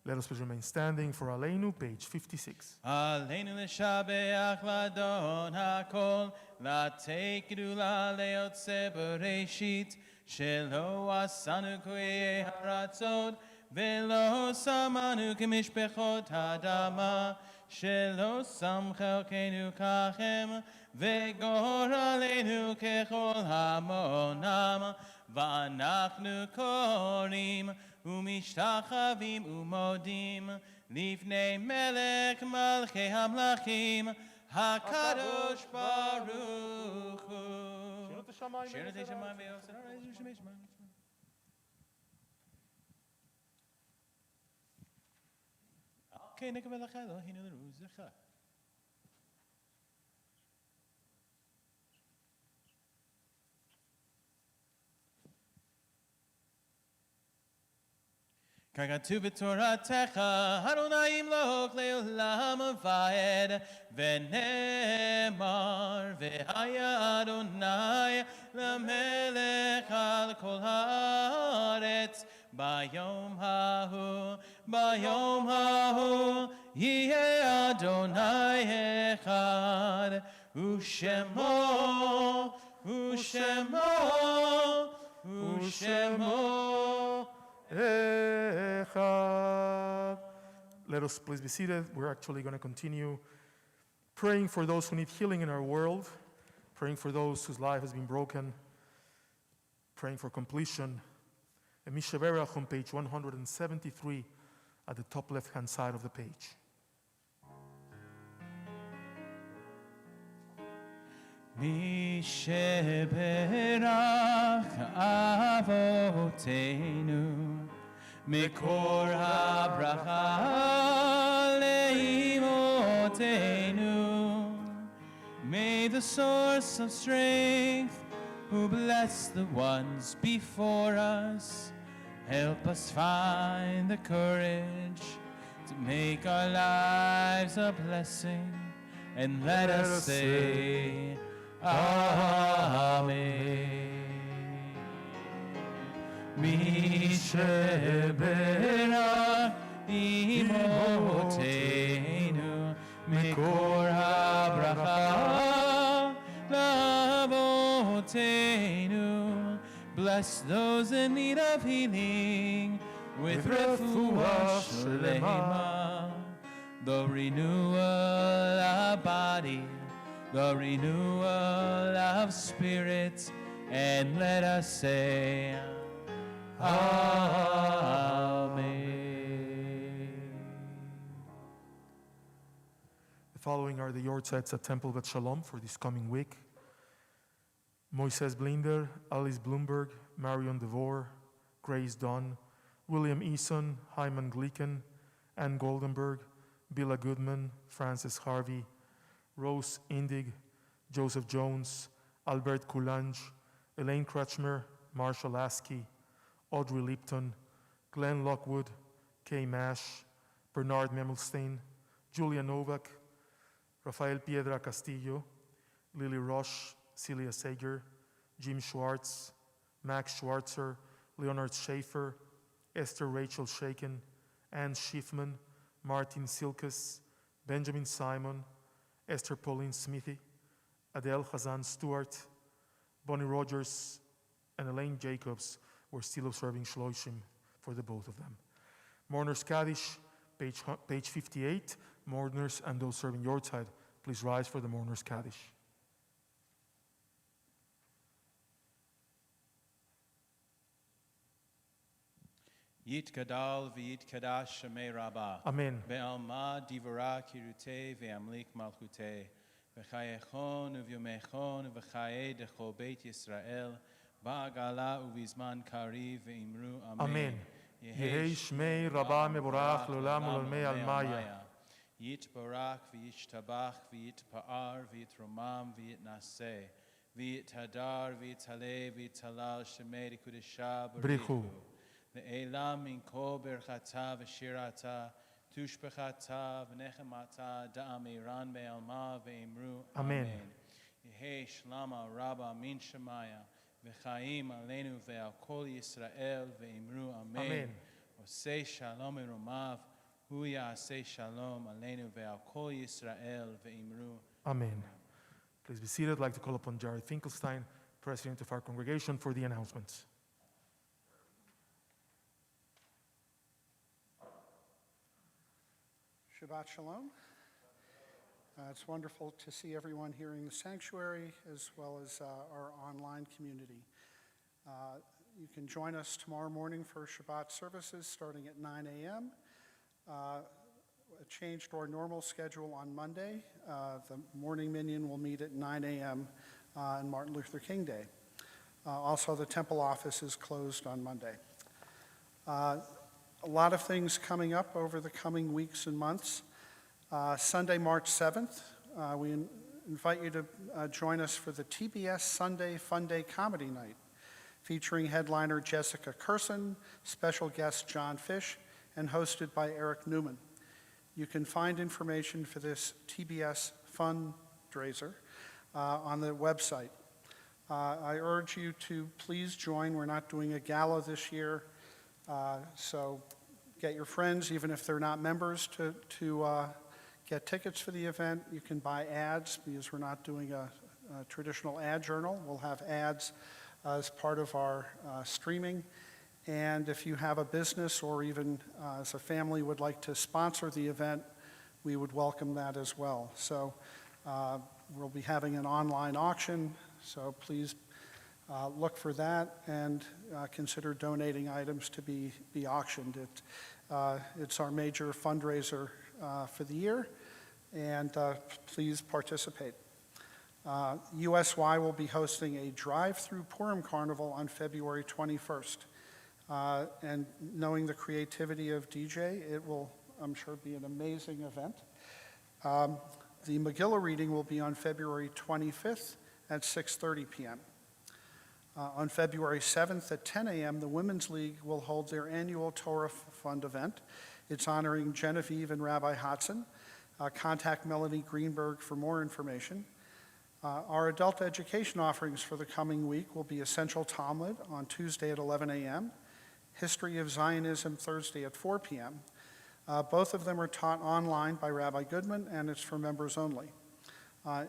S4: Let us please remain standing for Aleinu, page 56.
S2: עלינו לשבח לאדון הכל, לתת גדולה ליוצא בראשית, שלא עשנו קויי הרצות, ולא שמנו כמשפחות האדמה, שלא שם חלקנו ככם, וגורלנו ככל המונם, ואנחנו קוראים ומשתחווים ומודים לפני מלך מלכי המלכים, הקדוש ברוך הוא.
S4: שירת השמיים
S2: שירת
S4: ויוצר
S2: השמיים
S4: הארץ.
S2: ויוצר הארץ ושמי שמיים. אוקיי, נקבל לך אלוהינו לרוזך. ככתוב בתורתך, אדוני ימלוך לעולם ועד, ונאמר, והיה אדוני למלך על כל הארץ, ביום ההוא, יהיה אדוני אחד, ושמו,
S4: Echad. Let us please be seated. We're actually going to continue praying for those who need healing in our world, praying for those whose life has been broken, praying for completion. And Mishaberach on page 173 at the top left-hand side of the page.
S2: מי שברך אבותינו, מקור הברכה לאמותינו. May the source of strength, who bless the ones before us, help us find the courage to make our lives a blessing, and let us say, Amen. מי שברך אמותינו, מקור הברכה לאבותינו. Bless those in need of healing with refuah shlema, the renewal of body, the renewal of spirit, and let us say, Amen.
S4: The following are the yortzeits at Temple Bet Shalom for this coming week. Moises Blinder, Alice Bloomberg, Marion DeVore, Grace Dunn, William Eason, Hyman Gleeken, Ann Goldenberg, Billa Goodman, Francis Harvey, Rose Indig, Joseph Jones, Albert Coulange, Elaine Kretschmer, Marshall Lasky, Audrey Lipton, Glenn Lockwood, Kay Mash, Bernard Memelstein, Julia Novak, Rafael Piedra Castillo, Lily Roche, Celia Sager, Jim Schwartz, Max Schwartzer, Leonard Schaefer, Esther Rachel Shaken, Ann Schiffman, Martin Silkes, Benjamin Simon, Esther Pauline Smithy, Adele Hazan Stewart, Bonnie Rogers, and Elaine Jacobs were still observing Shloshim for the both of them. Mourners Kaddish, page 58, mourners and those serving Yortzeit, please rise for the mourners Kaddish.
S2: יתגדל ויתקדש שמי רבה.
S4: Amen.
S2: בעלמא דברה קירותי ועמליק מלכותי. וחייכון וביומכון וחיי דכל בית ישראל. בעגלה ובזמן קריב ואמרו אמן.
S4: Amen. יהי שמי רבה מבורך לעולם ולעולמי עלמיה.
S2: יתברך וישתבח ויתפאר ויתרומם ויתנשא. ויתהדר ויתהלל ויתהלל שמי לקודשה בריחו. לעילם מן כל ברכתה ושירתה, תושבחתה ונחמתה, דאמירן בעלמה ואמרו אמן. יהי שלמה רבה מן שמיה, וחיים עלינו ועל כל ישראל ואמרו אמן. עושה שלום מרומיו, הוא יעשה שלום עלינו ועל כל ישראל ואמרו
S4: Amen. Please be seated. I'd like to call upon Jared Finkelstein, President of our congregation, for the announcements.
S5: Shabbat Shalom. It's wonderful to see everyone here in the sanctuary as well as our online community. You can join us tomorrow morning for Shabbat services starting at 9 a.m. A change to our normal schedule on Monday. The morning minyan will meet at 9 a.m. On Martin Luther King Day. Also, the temple office is closed on Monday. A lot of things coming up over the coming weeks and months. Sunday, March 7th, we invite you to join us for the TBS Sunday Fun Day Comedy Night, featuring headliner Jessica Curson, special guest John Fish, and hosted by Eric Newman. You can find information for this TBS fundraiser on the website. I urge you to please join. We're not doing a gala this year, so get your friends, even if they're not members, to get tickets for the event. You can buy ads because we're not doing a traditional ad journal. We'll have ads as part of our streaming. And if you have a business or even as a family would like to sponsor the event, we would welcome that as well. So we'll be having an online auction, so please look for that and consider donating items to be auctioned. It's our major fundraiser for the year, and please participate. USY will be hosting a drive-through Purim Carnival on February 21st. And knowing the creativity of DJ, it will, I'm sure, be an amazing event. The Megillah reading will be on February 25th at 6:30 p.m. On February 7th at 10 a.m., the Women's League will hold their annual Torah Fund event. It's honoring Genevieve and Rabbi Hodson. Contact Melanie Greenberg for more information. Our adult education offerings for the coming week will be Essential Talmud on Tuesday at 11 a.m., History of Zionism Thursday at 4 p.m. Both of them are taught online by Rabbi Goodman, and it's for members only.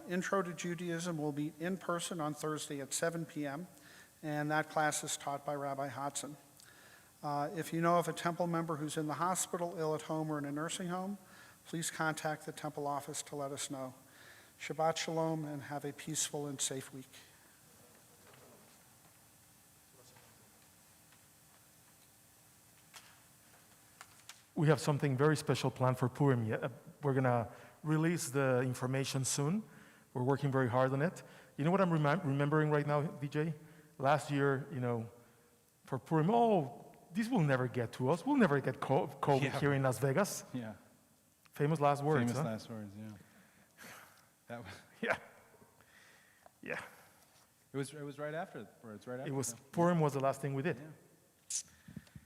S5: Intro to Judaism will meet in person on Thursday at 7 p.m., and that class is taught by Rabbi Hodson. If you know of a temple member who's in the hospital, ill at home, or in a nursing home, please contact the temple office to let us know. Shabbat Shalom, and have a peaceful and safe week.
S4: We have something very special planned for Purim. We're going to release the information soon. We're working very hard on it. You know what I'm remembering right now, DJ? Last year, for Purim, this will never get to us. We'll never get COVID here in Las Vegas.
S2: Yeah.
S4: Famous last words,
S2: Famous
S4: huh?
S2: last words, yeah. That was,
S4: Yeah.
S2: it was right after.
S4: Purim was the last thing we did.
S2: Yeah.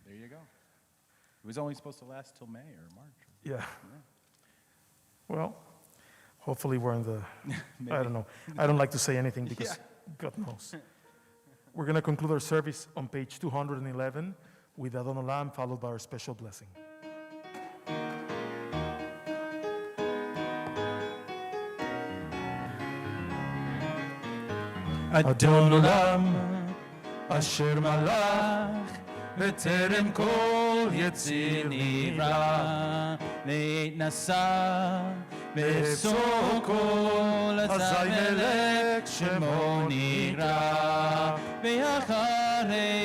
S2: There you go. It was only supposed to last till May or March.
S4: Yeah. Well, hopefully we're in the, I don't know. I don't like to say anything because God knows. We're going to conclude our service on page 211 with Adon Olam, followed by our special blessing.
S2: Adon Olam, Asher Malach, V'terem kol Yetzir Nivra, Leit Nasa, V'so kol Azay Melech Shemo Nira, V'acharei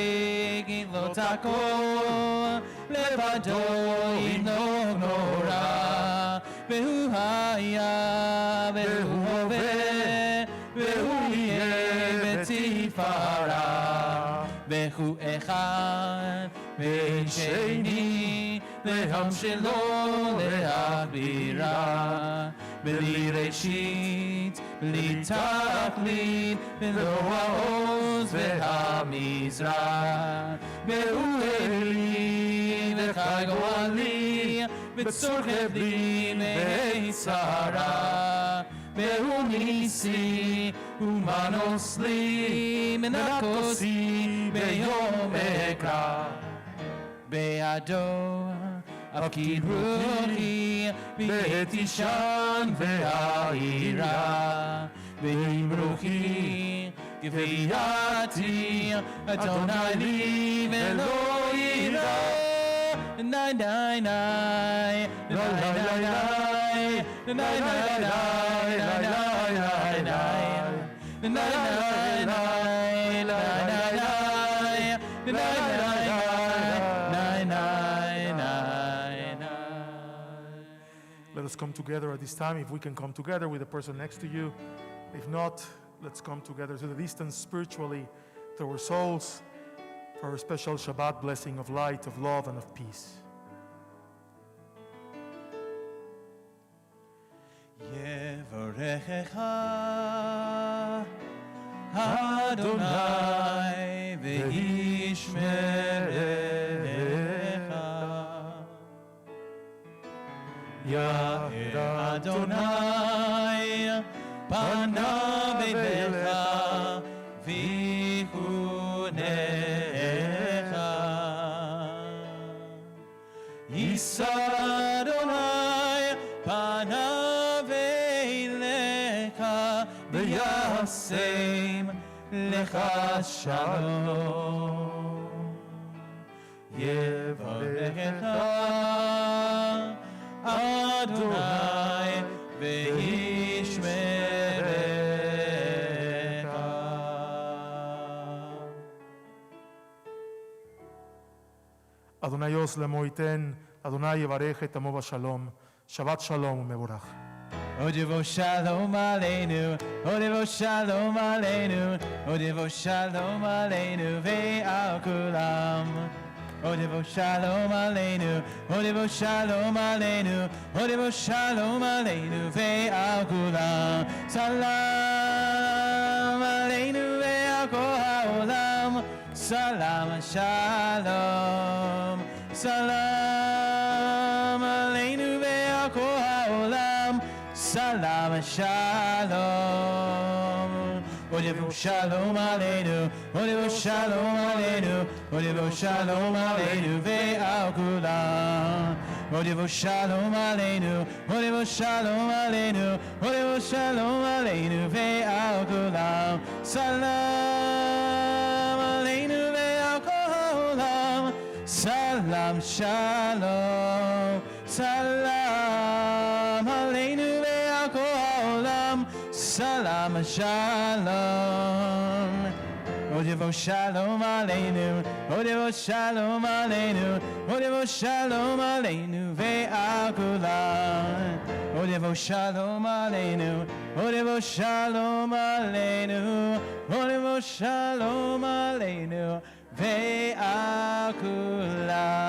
S2: Gilot HaKol, Levado Inog Nora, V'hu Haya, V'hu Hoveh, V'hu Yeh V'tifara, V'hu Echad, V'sheni, V'ham Shelo Le'achbira, V'li Reshit, V'li Tachlit, V'lo Ha'oz V'hamizrach, V'hu Eli, V'chai Goali, V'tzorchev li V'eitzara, V'hu Nisi, Umanos li, Menakosi, V'yom Ekra, Be'ado, Apkid Ruchi, V'etishan V'a'ira, V'im Ruchi, G'viyati, Adonai li V'lo ira, Nai nai nai, nai nai nai, nai nai nai, nai nai nai, nai nai nai, nai nai nai,
S4: Let us come together at this time. If we can come together with the person next to you. If not, let's come together to the distance spiritually to our souls for our special Shabbat blessing of light, of love, and of peace.
S2: Yevorechecha Adonai ve'yishmerecha Ya'er Adonai panav elecha v'chunecha Yisa Adonai panav elecha v'yasem lecha shalom Yevarechecha Adonai ve'yishmerecha
S4: Adonai Os lemoiten, Adonai yevarech et amo b'shalom. Shabbat shalom u'mevorach.
S2: Odivo shalom aleinu, Odivo shalom aleinu, Odivo shalom aleinu ve'al kulam. Odivo shalom aleinu, Odivo shalom aleinu, Odivo shalom aleinu ve'al kulam. Salam aleinu ve'al kol ha'olam. Salam shalom. Salam aleinu ve'al kol ha'olam. Salam shalom. Odivo shalom aleinu, Odivo shalom aleinu, Odivo shalom aleinu ve'al kulam. Odivo shalom aleinu, Odivo shalom aleinu, Odivo shalom aleinu ve'al kulam. Salam aleinu ve'al kol ha'olam. Salam shalom. Salam aleinu ve'al kol ha'olam. Salam shalom. Odivo shalom aleinu, Odivo shalom aleinu, Odivo shalom aleinu ve'al kulam. Odivo shalom aleinu, Odivo shalom aleinu, Odivo shalom aleinu ve'al kulam.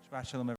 S2: Shabbat shalom.